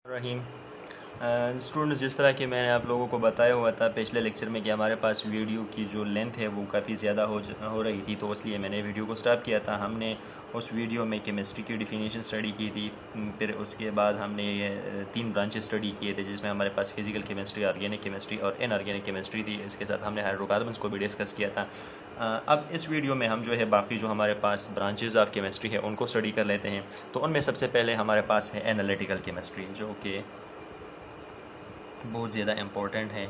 रहीम students, जिस तरह कि मैंने आप लोगों को बताया हुआ था पिछले लेक्चर में कि हमारे पास वीडियो की जो लेंथ है वो काफ़ी ज़्यादा हो रही थी, तो इसलिए मैंने वीडियो को स्टॉप किया था। हमने उस वीडियो में केमिस्ट्री की डिफिनीशन स्टडी की थी, फिर उसके बाद हमने ये 3 ब्रांचेस स्टडी किए थे, जिसमें हमारे पास फिजिकल केमिस्ट्री, ऑर्गेनिक केमिस्ट्री और इनऑर्गेनिक केमिस्ट्री थी। इसके साथ हमने हाइड्रोकार्बन्स को भी डिस्कस किया था। अब इस वीडियो में हम जो है बाकी जो हमारे पास ब्रांचेस ऑफ केमिस्ट्री है उनको स्टडी कर लेते हैं। तो उनमें सबसे पहले हमारे पास है एनालिटिकल केमिस्ट्री, जो कि बहुत ज़्यादा इम्पोर्टेंट है।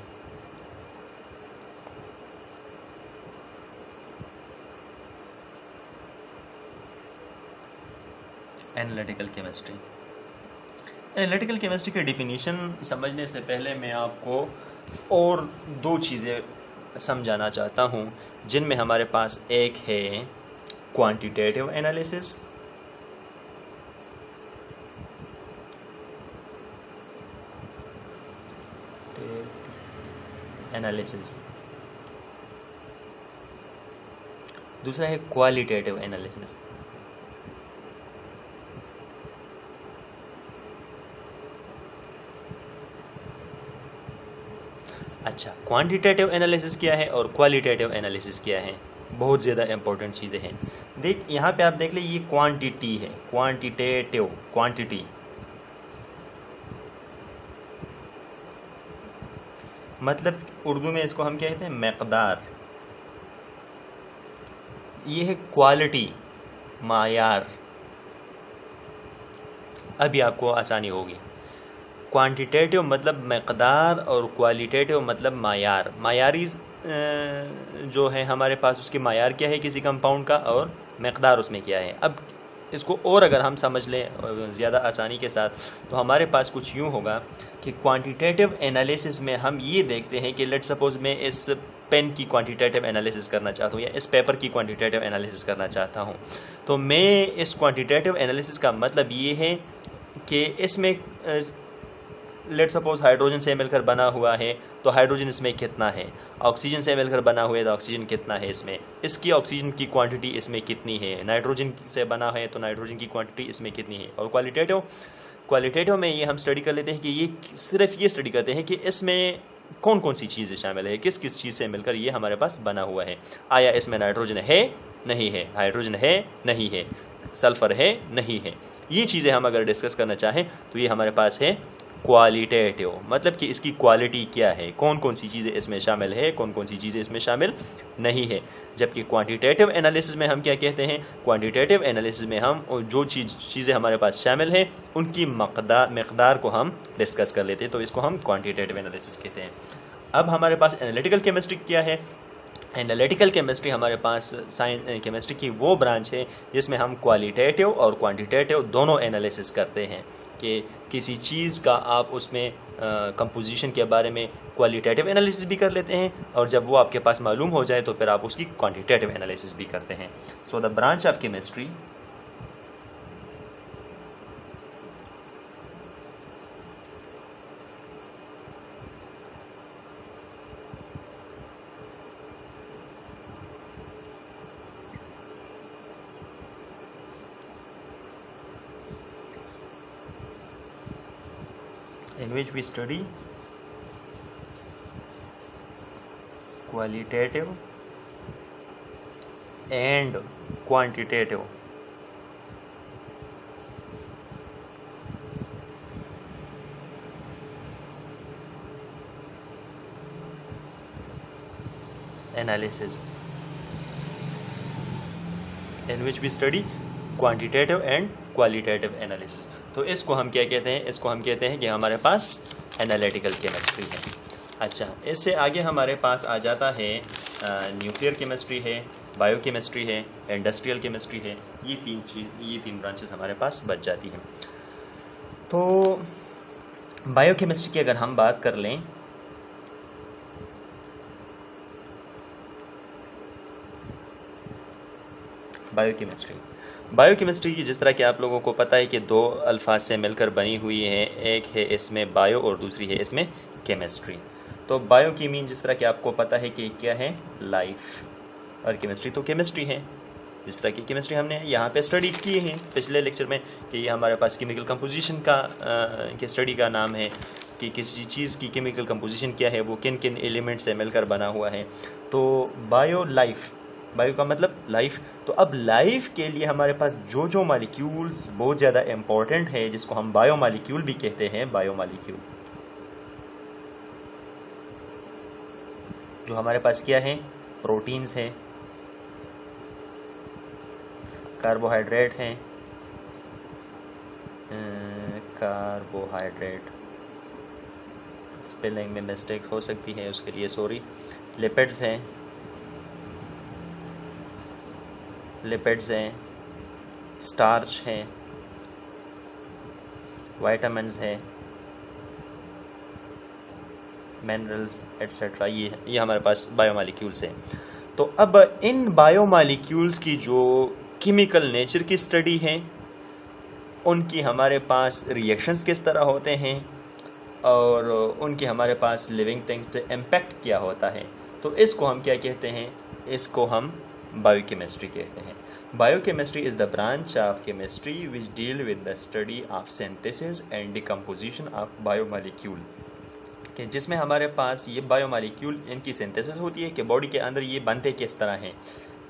एनालिटिकल केमिस्ट्री की डिफिनीशन समझने से पहले मैं आपको और 2 चीज़ें समझाना चाहता हूँ, जिनमें हमारे पास एक है क्वांटिटेटिव एनालिसिस दूसरा है क्वालिटेटिव एनालिसिस। अच्छा, क्वांटिटेटिव एनालिसिस क्या है और क्वालिटेटिव एनालिसिस क्या है, बहुत ज़्यादा इंपॉर्टेंट चीज़ें हैं। देख, यहाँ पे आप देख ले, ये क्वांटिटी है, क्वांटिटेटिव क्वांटिटी मतलब उर्दू में इसको हम क्या कहते हैं, मकदार। ये है क्वालिटी, मायार। अभी आपको आसानी होगी। क्वांटिटेटिव मतलब मकदार और क्वालिटेटिव मतलब मायार। मायारी जो है हमारे पास, उसकी मायार क्या है किसी कंपाउंड का, और मकदार उसमें क्या है। अब इसको और अगर हम समझ लें ज़्यादा आसानी के साथ, तो हमारे पास कुछ यूँ होगा कि क्वांटिटेटिव एनालिसिस में हम ये देखते हैं कि लेट सपोज मैं इस पेन की क्वांटिटेटिव एनालिसिस करना चाहता हूँ या इस पेपर की क्वांटिटेटिव एनालिसिस करना चाहता हूँ, तो मैं इस क्वांटिटेटिव एनालिसिस का मतलब ये है कि इसमें लेट सपोज हाइड्रोजन से मिलकर बना हुआ है, तो हाइड्रोजन इसमें कितना है, ऑक्सीजन से मिलकर बना हुआ है तो ऑक्सीजन कितना है इसमें, इसकी ऑक्सीजन की क्वांटिटी इसमें कितनी है, नाइट्रोजन से बना है तो नाइट्रोजन की क्वांटिटी इसमें कितनी है। और क्वालिटेटिव में ये हम स्टडी कर लेते हैं कि ये सिर्फ ये स्टडी करते हैं कि इसमें कौन कौन सी चीज़ें शामिल है, किस किस चीज़ से मिलकर ये हमारे पास बना हुआ है। आया इसमें नाइट्रोजन है, नहीं है, हाइड्रोजन है, नहीं है, सल्फर है, नहीं है। ये चीज़ें हम अगर डिस्कस करना चाहें तो ये हमारे पास है क्वालिटेटिव, मतलब कि इसकी क्वालिटी क्या है, कौन कौन सी चीज़ें इसमें शामिल है, कौन कौन सी चीज़ें इसमें शामिल नहीं है। जबकि क्वांटिटेटिव एनालिसिस में हम क्या कहते हैं, क्वांटिटेटिव एनालिसिस में हम जो चीज़ें हमारे पास शामिल है उनकी मकदार को हम डिस्कस कर लेते हैं, तो इसको हम क्वांटिटेटिव एनालिसिस कहते हैं। अब हमारे पास एनालिटिकल केमिस्ट्री क्या है। एनालिटिकल केमिस्ट्री हमारे पास साइंस केमिस्ट्री की वो ब्रांच है जिसमें हम क्वालिटेटिव और क्वांटिटेटिव दोनों एनालिसिस करते हैं कि किसी चीज़ का आप उसमें कंपोजिशन के बारे में क्वालिटेटिव एनालिसिस भी कर लेते हैं, और जब वो आपके पास मालूम हो जाए तो फिर आप उसकी क्वांटिटेटिव एनालिसिस भी करते हैं। So the branch of chemistry in which we study qualitative and quantitative analysis, in which we study quantitative and qualitative analysis। तो इसको हम क्या कहते हैं, इसको हम कहते हैं कि हमारे पास एनालिटिकल केमिस्ट्री है। अच्छा, इससे आगे हमारे पास आ जाता है न्यूक्लियर केमिस्ट्री है, बायो केमिस्ट्री है, इंडस्ट्रियल केमिस्ट्री है। ये तीन ब्रांचेस हमारे पास बच जाती हैं। तो बायो केमिस्ट्री की अगर हम बात कर लें, बायोकेमिस्ट्री की जिस तरह कि आप लोगों को पता है कि 2 अल्फाज से मिलकर बनी हुई है, एक है इसमें बायो और दूसरी है इसमें केमिस्ट्री। तो बायो की मीन जिस तरह कि आपको पता है कि क्या है, लाइफ, और केमिस्ट्री तो केमिस्ट्री है, जिस तरह की केमिस्ट्री हमने यहाँ पे स्टडी की है पिछले लेक्चर में कि ये हमारे पास केमिकल कंपोजिशन का के स्टडी का नाम है कि किसी चीज़ की केमिकल कंपोजिशन क्या है, वो किन किन एलिमेंट से मिलकर बना हुआ है। तो बायो लाइफ, बायो का मतलब लाइफ। तो अब लाइफ के लिए हमारे पास जो जो मालिक्यूल्स बहुत ज़्यादा इम्पॉर्टेंट है, जिसको हम बायो मालिक्यूल भी कहते हैं, बायो मालिक्यूल जो हमारे पास क्या है, प्रोटीन्स हैं, कार्बोहाइड्रेट हैं, कार्बोहाइड्रेट स्पेलिंग में मिस्टेक हो सकती है, उसके लिए सॉरी। लिपिड्स हैं, लिपिड्स हैं, स्टार्च हैं, वाइटामिन्स हैं, मिनरल्स एट्सेट्रा, ये हमारे पास बायोमॉलिक्यूल्स हैं। तो अब इन बायोमॉलिक्यूल्स की जो केमिकल नेचर की स्टडी है, उनकी हमारे पास रिएक्शंस किस तरह होते हैं और उनके हमारे पास लिविंग थिंग पे इम्पैक्ट क्या होता है, तो इसको हम क्या कहते हैं, इसको हम बायोकेमिस्ट्री कहते हैं। Biochemistry is the branch of chemistry which deal with the study of synthesis and decomposition of biomolecule, कि जिसमें हमारे पास ये बायोमॉलिक्यूल इनकी सिंथेसिस होती है कि बॉडी के अंदर ये बनते किस तरह हैं,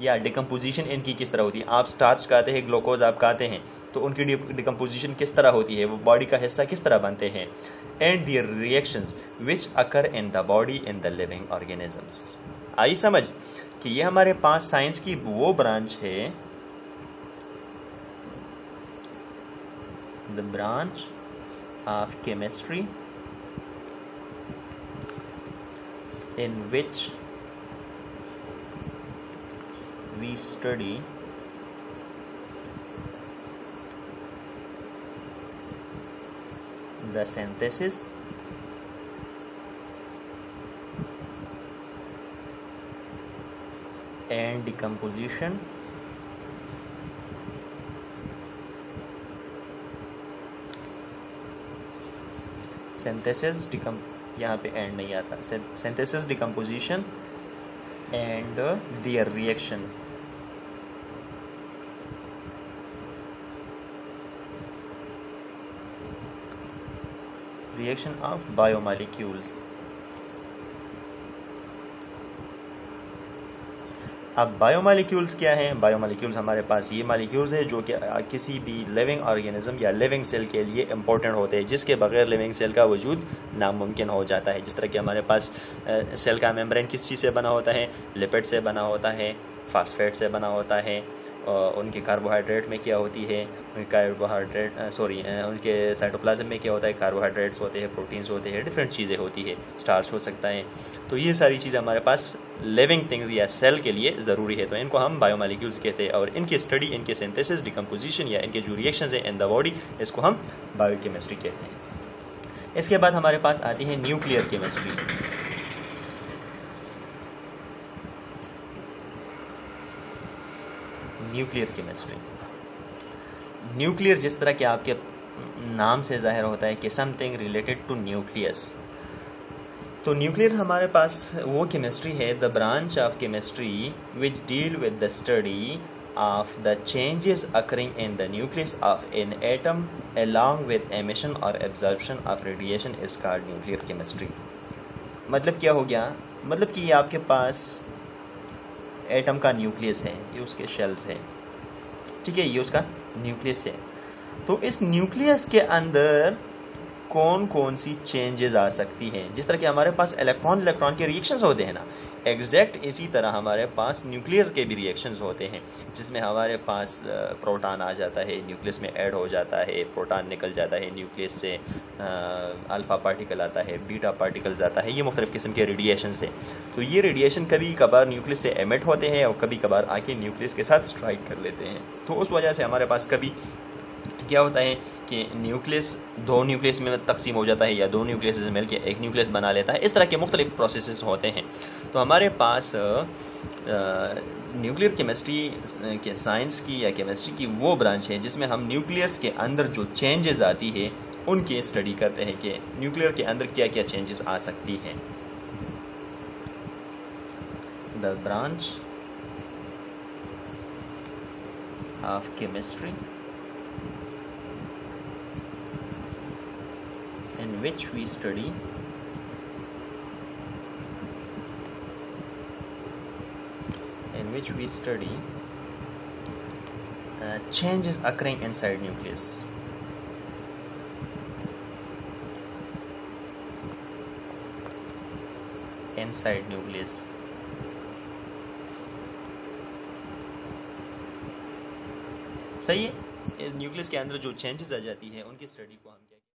या डिकम्पोजिशन इनकी किस तरह होती है। आप स्टार्च खाते हैं, ग्लूकोज आप खाते हैं, तो उनकी डिकम्पोजिशन किस तरह होती है, वो बॉडी का हिस्सा किस तरह बनते हैं। And their reactions which occur in the body in the living organisms. आई समझ कि ये हमारे पास साइंस की वो ब्रांच है, the branch of chemistry in which we study the synthesis and decomposition यहाँ पे एंड नहीं आता, synthesis, decomposition and their reaction, reaction of biomolecules. अब बायोमॉलिक्यूल्स क्या हैं? बायोमॉलिक्यूल्स हमारे पास ये मॉलिक्यूल्स है जो कि किसी भी लिविंग ऑर्गेनिज्म या लिविंग सेल के लिए इम्पोर्टेंट होते हैं, जिसके बगैर लिविंग सेल का वजूद नामुमकिन हो जाता है। जिस तरह कि हमारे पास सेल का मेम्ब्रेन किस चीज़ से बना होता है, लिपिड से बना होता है, फास्फेट से बना होता है, उनके कार्बोहाइड्रेट में क्या होती है, उनके साइटोप्लाज्म में क्या होता है, कार्बोहाइड्रेट्स होते हैं, प्रोटीन्स होते हैं, डिफरेंट चीज़ें होती है, स्टार्च हो सकता है। तो ये सारी चीज़ें हमारे पास लिविंग थिंग्स या सेल के लिए ज़रूरी है, तो इनको हम बायोमॉलिक्यूल्स कहते हैं। और इनकी स्टडी, इनके सिंथेसिस, डिकम्पोजिशन या इनके जो रिएक्शंस हैं इन द बॉडी, इसको हम बायोकेमिस्ट्री कहते हैं। इसके बाद हमारे पास आती है nuclear chemistry. Nuclear chemistry, nuclear जिस तरह के आपके नाम से जाहिर होता है कि समथिंग रिलेटेड टू न्यूक्लियस, तो न्यूक्लियर हमारे पास वो केमिस्ट्री है, the branch of chemistry which deal with the study of the changes occurring in the nucleus of an atom along with emission और absorption of radiation is called nuclear chemistry. मतलब क्या हो गया, मतलब कि ये आपके पास एटम का न्यूक्लियस है, ये उसके शेल्स है, ठीक है, ये उसका न्यूक्लियस है। तो इस न्यूक्लियस के अंदर कौन कौन सी चेंजेस आ सकती हैं। जिस तरह के हमारे पास इलेक्ट्रॉन के रिएक्शंस होते हैं ना, एग्जैक्ट इसी तरह हमारे पास न्यूक्लियर के भी रिएक्शंस होते हैं, जिसमें हमारे पास प्रोटॉन आ जाता है, न्यूक्लियस में ऐड हो जाता है, प्रोटॉन निकल जाता है न्यूक्लियस से, अल्फ़ा पार्टिकल आता है, बीटा पार्टिकल्स आता है, ये मुख्तलिफ़ किस्म के रेडिएशन से। तो ये रेडिएशन कभी कभार न्यूक्लियस से एमिट होते हैं और कभी कभार आके न्यूक्लियस के साथ स्ट्राइक कर लेते हैं। तो उस वजह से हमारे पास कभी क्या होता है कि न्यूक्लियस दो न्यूक्लियस में तकसीम हो जाता है, या दो न्यूक्लियस से मिलकर एक न्यूक्लियस बना लेता है। इस तरह के मुख्तलिफ प्रोसेसेस होते हैं। तो हमारे पास न्यूक्लियर केमिस्ट्री के साइंस की या केमिस्ट्री की वो ब्रांच है जिसमें हम न्यूक्लियस के अंदर जो चेंजेस आती है उनकी स्टडी करते हैं कि न्यूक्लियर के अंदर क्या क्या चेंजेस आ सकती हैं। The branch of chemistry, in which we study changes occurring inside nucleus. सही है, न्यूक्लियस के अंदर जो चेंजेस आ जाती है उनकी स्टडी को हम क्या